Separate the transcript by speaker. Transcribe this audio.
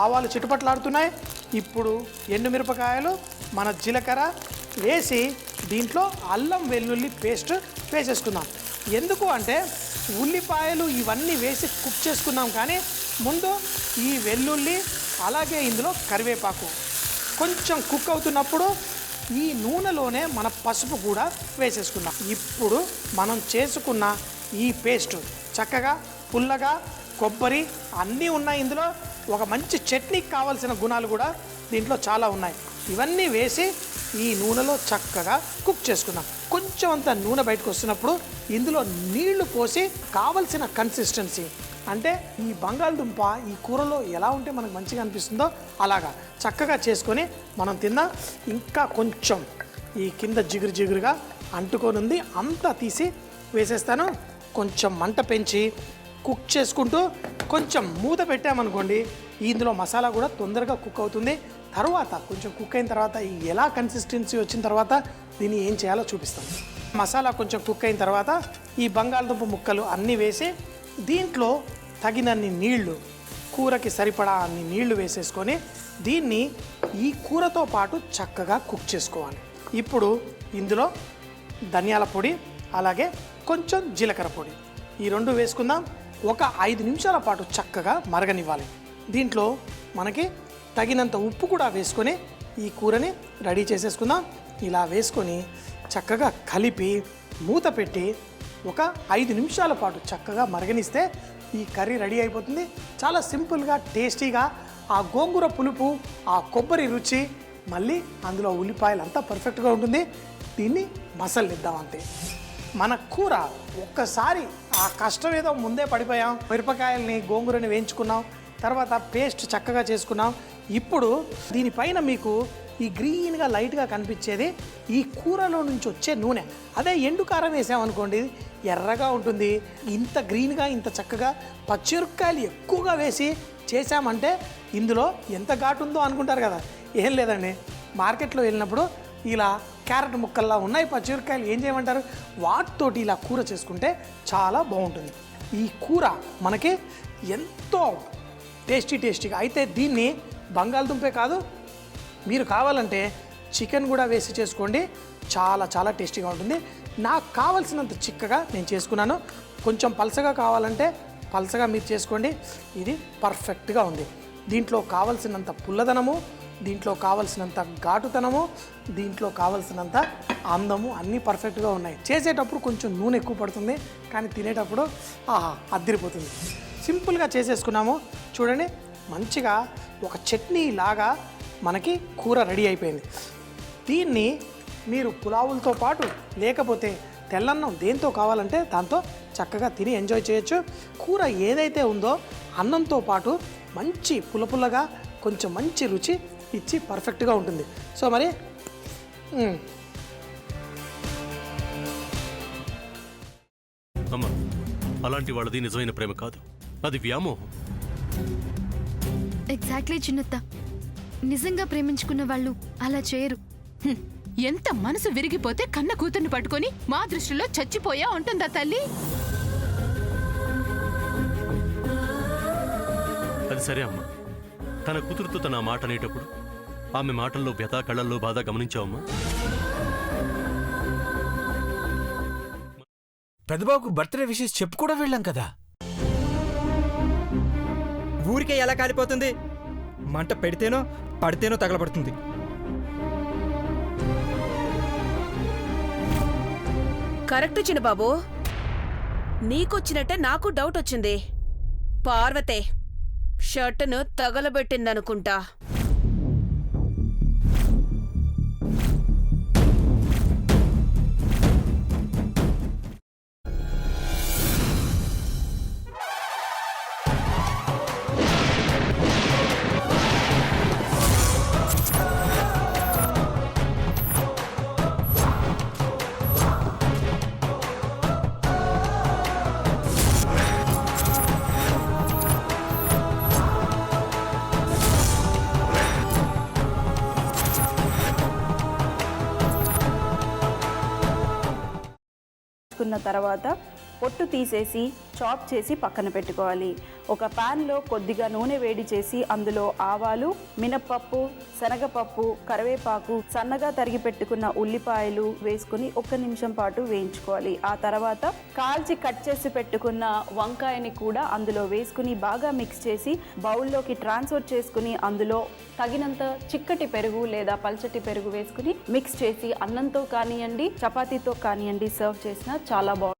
Speaker 1: ఆవాలు చిటపట్లాడుతున్నాయి. ఇప్పుడు ఎండుమిరపకాయలు, మన జీలకర్ర వేసి దీంట్లో అల్లం వెల్లుల్లి పేస్ట్ వేసేసుకుందాం. ఎందుకు అంటే ఉల్లిపాయలు ఇవన్నీ వేసి కుక్ చేసుకున్నాం, కానీ ముందు ఈ వెల్లుల్లి అలాగే ఇందులో కరివేపాకు కొంచెం కుక్ అవుతున్నప్పుడు ఈ నూనెలోనే మన పసుపు కూడా వేసేసుకున్నాం. ఇప్పుడు మనం చేసుకున్న ఈ పేస్ట్ చక్కగా పుల్లగా కొబ్బరి అన్నీ ఉన్నాయి. ఇందులో ఒక మంచి చట్నీకి కావాల్సిన గుణాలు కూడా దీంట్లో చాలా ఉన్నాయి. ఇవన్నీ వేసి ఈ నూనెలో చక్కగా కుక్ చేసుకుందాం. కొంచెం అంత నూనె బయటకు వస్తున్నప్పుడు ఇందులో నీళ్లు పోసి కావలసిన కన్సిస్టెన్సీ, అంటే ఈ బంగాళదుంప ఈ కూరలో ఎలా ఉంటే మనకు మంచిగా అనిపిస్తుందో అలాగా చక్కగా చేసుకొని మనం తిందాం. ఇంకా కొంచెం ఈ కింద జిగురుగా అంటుకొని ఉంది, అంతా తీసి వేసేస్తాను. కొంచెం మంట పెంచి కుక్ చేసుకుంటూ కొంచెం మూత పెట్టామనుకోండి, ఇందులో మసాలా కూడా తొందరగా కుక్ అవుతుంది. తర్వాత కొంచెం కుక్ అయిన తర్వాత ఎలా కన్సిస్టెన్సీ వచ్చిన తర్వాత దీన్ని ఏం చేయాలో చూపిస్తాం. మసాలా కొంచెం కుక్ అయిన తర్వాత ఈ బంగాళదుంప ముక్కలు అన్నీ వేసి దీంట్లో తగినన్ని నీళ్లు, కూరకి సరిపడా అన్ని నీళ్లు వేసేసుకొని దీన్ని ఈ కూరతో పాటు చక్కగా కుక్ చేసుకోవాలి. ఇప్పుడు ఇందులో ధనియాల పొడి అలాగే కొంచెం జీలకర్ర పొడి ఈ రెండు వేసుకుందాం. ఒక 5 నిమిషాల పాటు చక్కగా మరగనివ్వాలి. దీంట్లో మనకి తగినంత ఉప్పు కూడా వేసుకొని ఈ కూరని రెడీ చేసేసుకుందాం. ఇలా వేసుకొని చక్కగా కలిపి మూత పెట్టి ఒక 5 నిమిషాల పాటు చక్కగా మరగనిస్తే ఈ కర్రీ రెడీ అయిపోతుంది. చాలా సింపుల్గా టేస్టీగా ఆ గోంగూర పులుపు, ఆ కొబ్బరి రుచి, మళ్ళీ అందులో ఉల్లిపాయలు అంతా పర్ఫెక్ట్గా ఉంటుంది. దీన్ని మసలిద్దాం అంతే. మన కూర ఒక్కసారి ఆ కష్టం ఏదో ముందే పడిపోయాం. మిరపకాయల్ని గోంగూరని వేయించుకున్నాం, తర్వాత పేస్ట్ చక్కగా చేసుకున్నాం. ఇప్పుడు దీనిపైన మీకు ఈ గ్రీన్గా లైట్గా కనిపించేది ఈ కూరలో నుంచి వచ్చే నూనె. అదే ఎండు కారం వేసామనుకోండి ఎర్రగా ఉంటుంది. ఇంత గ్రీన్గా ఇంత చక్కగా పచ్చిమిరపకాయలు ఎక్కువగా వేసి చేసామంటే ఇందులో ఎంత ఘాటు ఉందో అనుకుంటారు కదా. ఏం లేదండి, మార్కెట్లో వెళ్ళినప్పుడు ఇలా క్యారెట్ ముక్కల్లా ఉన్నాయి పచ్చిమిరపకాయలు, ఏం చేయమంటారు, వాటితోటి ఇలా కూర చేసుకుంటే చాలా బాగుంటుంది. ఈ కూర మనకి ఎంతో టేస్టీగా అయితే దీన్ని బంగాళదుంపే కాదు, మీరు కావాలంటే చికెన్ కూడా వేసి చేసుకోండి, చాలా టేస్టీగా ఉంటుంది. నాకు కావాల్సినంత చిక్కగా నేను చేసుకున్నాను. కొంచెం పలసగా కావాలంటే పలసగా మీరు చేసుకోండి. ఇది పర్ఫెక్ట్గా ఉంది. దీంట్లో కావలసినంత పుల్లదనము, దీంట్లో కావలసినంత ఘాటుతనము, దీంట్లో కావలసినంత అందము అన్నీ పర్ఫెక్ట్గా ఉన్నాయి. చేసేటప్పుడు కొంచెం నూనె ఎక్కువ పడుతుంది, కానీ తినేటప్పుడు అద్దిరిపోతుంది. సింపుల్గా చేసేసుకున్నాము చూడండి. మంచిగా ఒక చట్నీ లాగా మనకి కూర రెడీ అయిపోయింది. దీన్ని మీరు పులావులతో పాటు లేకపోతే తెల్లన్నం దేంతో కావాలంటే దాంతో చక్కగా తిని ఎంజాయ్ చేయొచ్చు. కూర ఏదైతే ఉందో అన్నంతో పాటు మంచి పుల్లగా కొంచెం మంచి రుచి ఇచ్చి పర్ఫెక్ట్గా ఉంటుంది. సో మరి
Speaker 2: అమ్మా, అలాంటి వాళ్ళది నిజమైన ప్రేమ కాదు, అది వ్యామోహం.
Speaker 3: ఎగ్జాక్ట్లీ చిన్నత్త, నిజంగా ప్రేమించుకున్న వాళ్ళు అలా చేయరు.
Speaker 4: ఎంత మనసు విరిగిపోతే కన్న కూతుర్ని పట్టుకొని మా దృష్టిలో చచ్చిపోయా ఉంటుందా తల్లి?
Speaker 2: అది సరే అమ్మా, తన కూతురుతో తన మాట అనేటప్పుడు ఆమె మాటల్లో వ్యథ, కళ్ళల్లో బాధ గమనించావమ్మా?
Speaker 5: పెద్దబాబుకు బర్త్డే విషెస్ చెప్పు కూడా వెళ్ళాం కదా.
Speaker 6: ఊరికే ఎలా కాలిపోతుంది? మంట పెడితేనో పడితేనో తగలబడుతుంది.
Speaker 7: కరెక్ట్ చిన్నబాబు, నీకొచ్చినట్టే నాకు డౌట్ వచ్చింది. పార్వతే షర్టును తగలబెట్టిందనుకుంటా.
Speaker 8: కున్న తర్వాత పొట్టు తీసేసి చాప్ చేసి పక్కన పెట్టుకోవాలి. ఒక ప్యాన్లో కొద్దిగా నూనె వేడి చేసి అందులో ఆవాలు, మినప్పప్పు, శనగపప్పు, కరివేపాకు, సన్నగా తరిగి పెట్టుకున్న ఉల్లిపాయలు వేసుకుని 1 నిమిషం పాటు వేయించుకోవాలి. ఆ తర్వాత కాల్చి కట్ చేసి పెట్టుకున్న వంకాయని కూడా అందులో వేసుకుని బాగా మిక్స్ చేసి బౌల్లోకి ట్రాన్స్ఫర్ చేసుకుని అందులో తగినంత చిక్కటి పెరుగు లేదా పల్చటి పెరుగు వేసుకుని మిక్స్ చేసి అన్నంతో కానివ్వండి, చపాతీతో కానివ్వండి సర్వ్ చేసినా చాలా బాగుంటుంది.